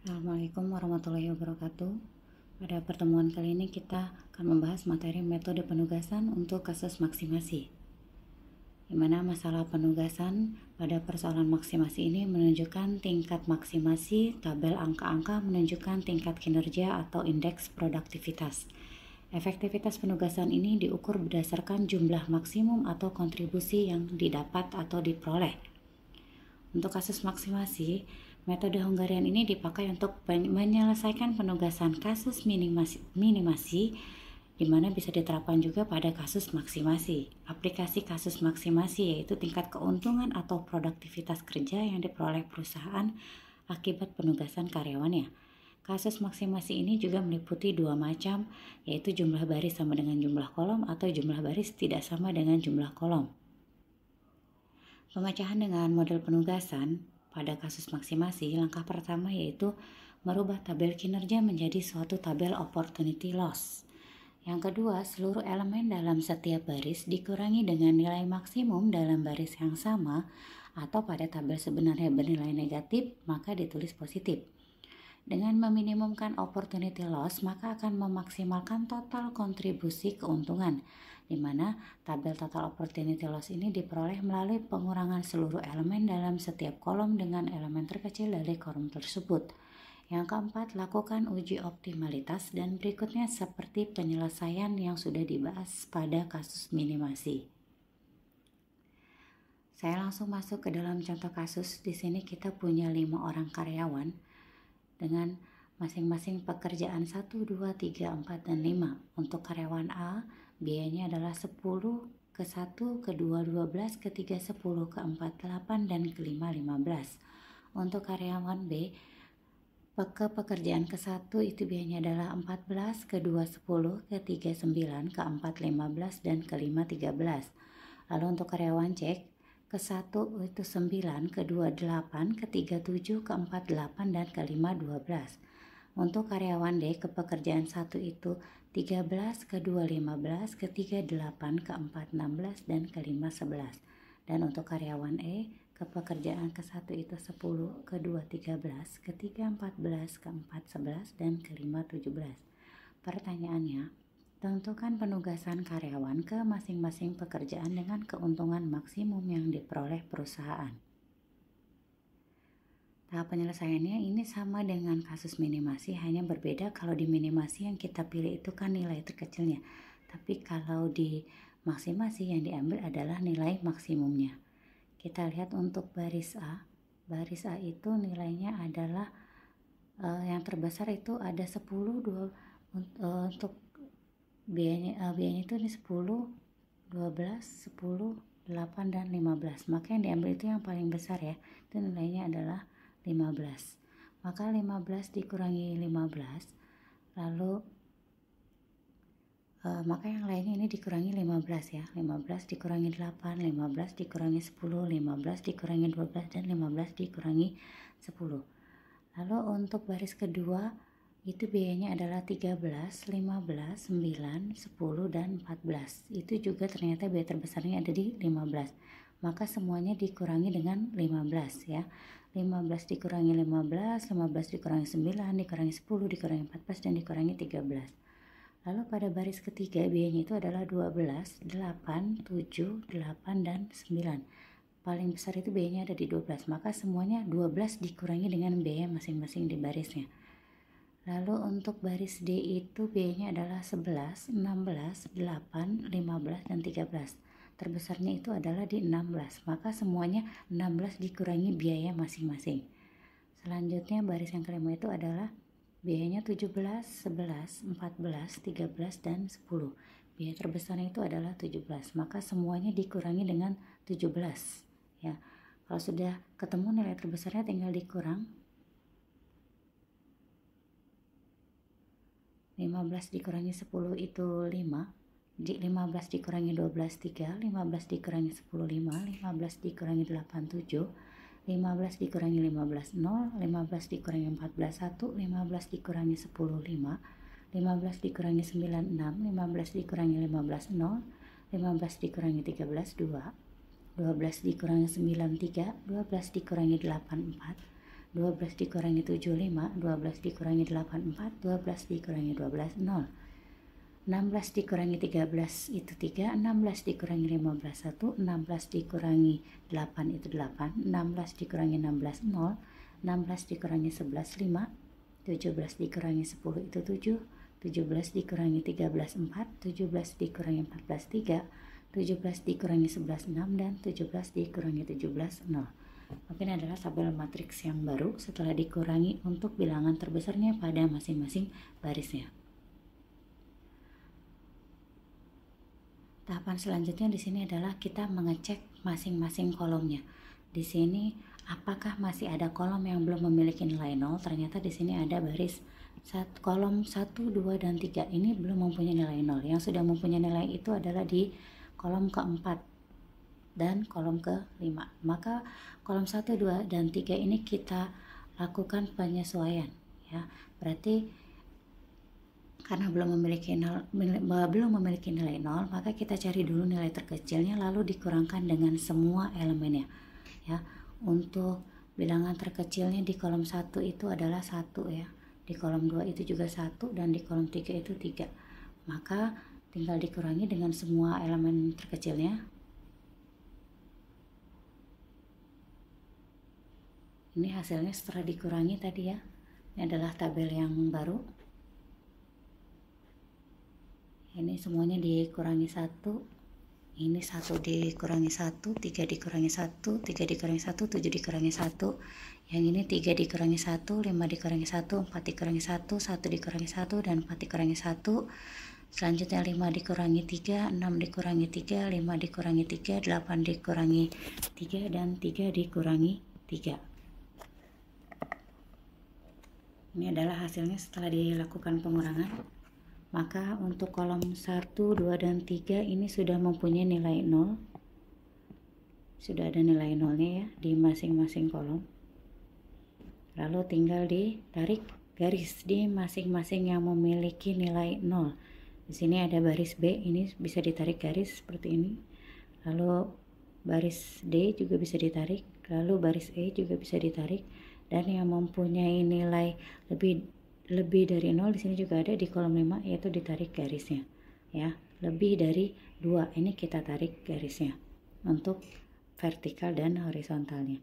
Assalamualaikum warahmatullahi wabarakatuh. Pada pertemuan kali ini kita akan membahas materi metode penugasan untuk kasus maksimasi, di mana masalah penugasan pada persoalan maksimasi ini menunjukkan tingkat maksimasi. Tabel angka-angka menunjukkan tingkat kinerja atau indeks produktivitas. Efektivitas penugasan ini diukur berdasarkan jumlah maksimum atau kontribusi yang didapat atau diperoleh. Untuk kasus maksimasi, metode Hungarian ini dipakai untuk menyelesaikan penugasan kasus minimasi, di mana bisa diterapkan juga pada kasus maksimasi. Aplikasi kasus maksimasi yaitu tingkat keuntungan atau produktivitas kerja yang diperoleh perusahaan akibat penugasan karyawannya. Kasus maksimasi ini juga meliputi dua macam, yaitu jumlah baris sama dengan jumlah kolom atau jumlah baris tidak sama dengan jumlah kolom. Pemecahan dengan model penugasan pada kasus maksimasi, langkah pertama yaitu merubah tabel kinerja menjadi suatu tabel opportunity loss. Yang kedua, seluruh elemen dalam setiap baris dikurangi dengan nilai maksimum dalam baris yang sama, atau pada tabel sebenarnya bernilai negatif, maka ditulis positif. Dengan meminimumkan opportunity loss, maka akan memaksimalkan total kontribusi keuntungan, di mana tabel total opportunity loss ini diperoleh melalui pengurangan seluruh elemen dalam setiap kolom dengan elemen terkecil dari kolom tersebut. Yang keempat, lakukan uji optimalitas dan berikutnya seperti penyelesaian yang sudah dibahas pada kasus minimasi. Saya langsung masuk ke dalam contoh kasus. Di sini kita punya 5 orang karyawan dengan masing-masing pekerjaan 1, 2, 3, 4, dan 5. Untuk karyawan A, biayanya adalah 10, ke 1, ke 2, 12, ke 3, 10, ke 4, 8, dan ke 5, 15. Untuk karyawan B, ke pekerjaan ke 1 itu biayanya adalah 14, ke 2, 10, ke 3, 9, ke 4, 15, dan ke 5, 13. Lalu untuk karyawan C, ke 1 itu 9, ke 2 8, ke 3 7, ke 4 8, dan ke 5 12. Untuk karyawan D, ke pekerjaan 1 itu 13, ke 2 15, ke 3 8, ke 4 16, dan ke 5 11. Dan untuk karyawan E, ke pekerjaan ke 1 itu 10, ke 2 13, ke 3 14, ke 4 11, dan ke 5 17. Pertanyaannya, tentukan penugasan karyawan ke masing-masing pekerjaan dengan keuntungan maksimum yang diperoleh perusahaan. Tahap penyelesaiannya ini sama dengan kasus minimasi, hanya berbeda kalau di minimasi yang kita pilih itu kan nilai terkecilnya. Tapi kalau di maksimasi yang diambil adalah nilai maksimumnya. Kita lihat untuk baris A. Baris A itu nilainya adalah yang terbesar itu ada 10, untuk biayanya itu 10, 12, 10, 8, dan 15. Maka yang diambil itu yang paling besar ya. Itu nilainya adalah 15. Maka 15 dikurangi 15. Lalu maka yang lainnya ini dikurangi 15 ya. 15 dikurangi 8, 15 dikurangi 10, 15 dikurangi 12, dan 15 dikurangi 10. Lalu untuk baris kedua itu biayanya adalah 13, 15, 9, 10, dan 14. Itu juga ternyata biaya terbesarnya ada di 15. Maka semuanya dikurangi dengan 15 ya. 15 dikurangi 15, 15 dikurangi 9, dikurangi 10, dikurangi 14, dan dikurangi 13. Lalu pada baris ketiga biayanya itu adalah 12, 8, 7, 8, dan 9. Paling besar itu biayanya ada di 12, maka semuanya 12 dikurangi dengan biaya masing-masing di barisnya. Lalu untuk baris D itu biayanya adalah 11, 16, 8, 15, dan 13. Terbesarnya itu adalah di 16, maka semuanya 16 dikurangi biaya masing-masing. Selanjutnya baris yang kelima itu adalah biayanya 17, 11, 14, 13, dan 10. Biaya terbesarnya itu adalah 17, maka semuanya dikurangi dengan 17 ya. Kalau sudah ketemu nilai terbesarnya tinggal dikurang. 15 dikurangi 10 itu 5. 15 dikurangi 12 3, 15 dikurangi 10 5, 15 dikurangi 8 7, 15 dikurangi 15 0, 15 dikurangi 14 1, 15 dikurangi 10 5, 15 dikurangi 9 6, 15 dikurangi 15 0, 15 dikurangi 13 2, 12 dikurangi 9 3, 12 dikurangi 8 4, 12 dikurangi 7, 5. 12 dikurangi 8, 4. 12 dikurangi 12, 0. 16 dikurangi 13 itu 3. 16 dikurangi 15, 1. 16 dikurangi 8 itu 8. 16 dikurangi 16, 0. 16 dikurangi 11, 5. 17 dikurangi 10 itu 7. 17 dikurangi 13, 4. 17 dikurangi 14, 3. 17 dikurangi 11, 6. Dan 17 dikurangi 17, 0. Oke, ini adalah tabel matriks yang baru setelah dikurangi untuk bilangan terbesarnya pada masing-masing barisnya. Tahapan selanjutnya di sini adalah kita mengecek masing-masing kolomnya. Di sini apakah masih ada kolom yang belum memiliki nilai 0? Ternyata di sini ada baris kolom 1, 2, dan 3 ini belum mempunyai nilai 0. Yang sudah mempunyai nilai itu adalah di kolom keempat dan kolom ke-5. Maka kolom 1, 2, dan 3 ini kita lakukan penyesuaian ya. Berarti karena belum memiliki nilai 0, maka kita cari dulu nilai terkecilnya lalu dikurangkan dengan semua elemennya ya. Untuk bilangan terkecilnya di kolom 1 itu adalah 1 ya. Di kolom 2 itu juga 1 dan di kolom 3 itu 3. Maka tinggal dikurangi dengan semua elemen terkecilnya. Ini hasilnya setelah dikurangi tadi ya. Ini adalah tabel yang baru. Ini semuanya dikurangi 1. Ini 1 dikurangi 1, 3 dikurangi 1, 3 dikurangi 1, 7 dikurangi 1. Yang ini 3 dikurangi 1, 5 dikurangi 1, 4 dikurangi 1, 1 dikurangi 1, dan 4 dikurangi 1. Selanjutnya 5 dikurangi 3, 6 dikurangi 3, 5 dikurangi 3, 8 dikurangi 3, dan 3 dikurangi 3. Ini adalah hasilnya setelah dilakukan pengurangan. Maka untuk kolom 1, 2, dan 3 ini sudah mempunyai nilai 0. Sudah ada nilai 0-nya ya di masing-masing kolom. Lalu tinggal ditarik garis di masing-masing yang memiliki nilai 0. Di sini ada baris B, ini bisa ditarik garis seperti ini. Lalu baris D juga bisa ditarik, lalu baris E juga bisa ditarik. Dan yang mempunyai nilai lebih dari 0 di sini juga ada di kolom 5, yaitu ditarik garisnya ya. Lebih dari 2 ini kita tarik garisnya untuk vertikal dan horizontalnya.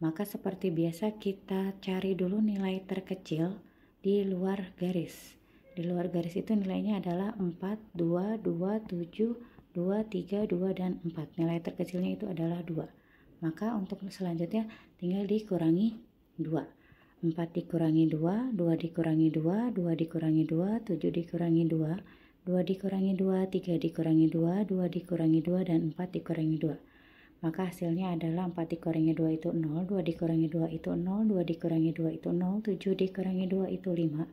Maka seperti biasa kita cari dulu nilai terkecil di luar garis. Di luar garis itu nilainya adalah 4, 2, 2, 7, 2, 3, 2, dan 4. Nilai terkecilnya itu adalah 2. Maka untuk selanjutnya tinggal dikurangi 2. 4 dikurangi 2, 2 dikurangi 2, 2 dikurangi 2, 7 dikurangi 2, 2 dikurangi 2, 3 dikurangi 2, 2 dikurangi 2, dan 4 dikurangi 2. Maka hasilnya adalah 4 dikurangi 2 itu 0, 2 dikurangi 2 itu 0, 2 dikurangi 2 itu 0, 7 dikurangi 2 itu 5,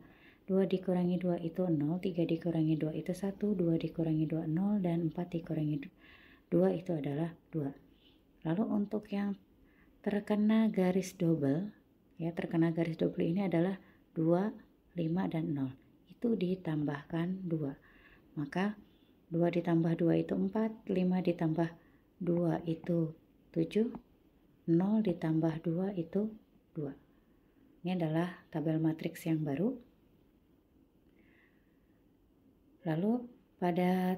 2 dikurangi 2 itu 0, 3 dikurangi 2 itu 1, 2 dikurangi 2, 0, dan 4 dikurangi 2 itu adalah 2. Lalu untuk yang terkena garis double, ya, terkena garis double ini adalah 2, 5, dan 0. Itu ditambahkan 2. Maka 2 ditambah 2 itu 4, 5 ditambah 2 itu 7, 0 ditambah 2 itu 2. Ini adalah tabel matriks yang baru. Lalu pada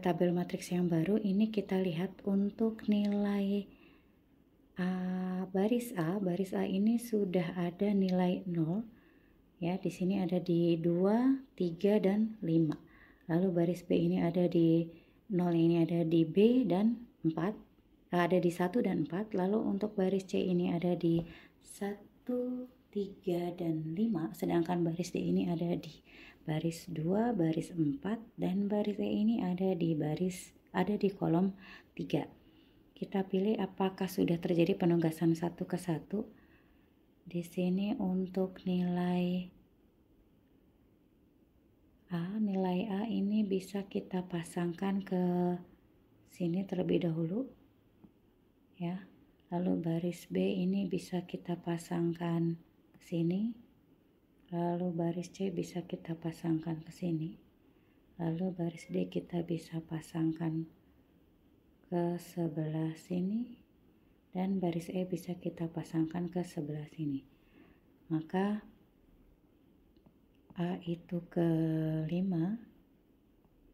tabel matriks yang baru ini kita lihat untuk nilai baris A ini sudah ada nilai 0 ya. Di sini ada di 2, 3, dan 5. Lalu baris B ini ada di 0, ini ada di B dan 4, ada di 1 dan 4. Lalu untuk baris C ini ada di 1, 3, dan 5, sedangkan baris D ini ada di baris 2, baris 4, dan baris E ini ada di kolom 3. Kita pilih apakah sudah terjadi penugasan satu ke satu. Di sini untuk nilai A ini bisa kita pasangkan ke sini terlebih dahulu ya. Lalu baris B ini bisa kita pasangkan ke sini. Lalu baris C bisa kita pasangkan ke sini. Lalu baris D kita bisa pasangkan ke sebelah sini, dan baris E bisa kita pasangkan ke sebelah sini. Maka A itu ke 5,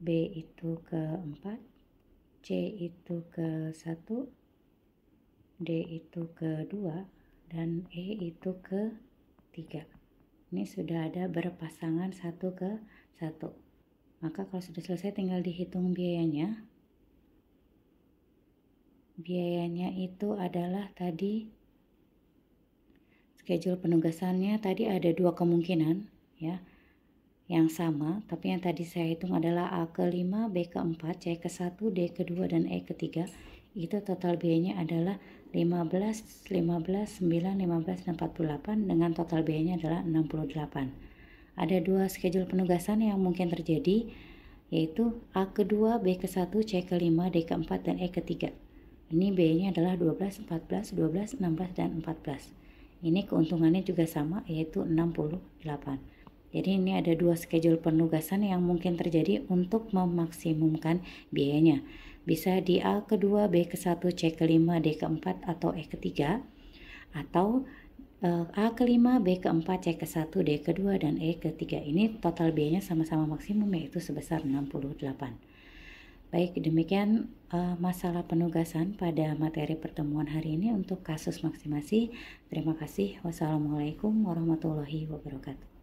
B itu ke 4, C itu ke 1, D itu ke 2, dan E itu ke 3. Ini sudah ada berpasangan satu ke satu. Maka kalau sudah selesai tinggal dihitung biayanya. Biayanya itu adalah tadi schedule penugasannya tadi ada dua kemungkinan ya. Yang sama, tapi yang tadi saya hitung adalah A ke 5, B ke 4, C ke 1, D ke 2, dan E ke 3. Itu total biayanya adalah 15, 15, 9, 15, dan 48 dengan total biayanya adalah 68. Ada dua schedule penugasan yang mungkin terjadi, yaitu A ke 2, B ke 1, C ke 5, D ke 4, dan E ke 3. Ini biayanya adalah 12, 14, 12, 16, dan 14. Ini keuntungannya juga sama, yaitu 68. Jadi ini ada dua schedule penugasan yang mungkin terjadi untuk memaksimumkan biayanya. Bisa di A ke-2, B ke-1, C ke-5, D ke-4, atau E ke-3. Atau A ke-5, B ke-4, C ke-1, D ke-2, dan E ke-3. Ini total biayanya sama-sama maksimum yaitu sebesar 68. Baik, demikian masalah penugasan pada materi pertemuan hari ini untuk kasus maksimasi. Terima kasih. Wassalamualaikum warahmatullahi wabarakatuh.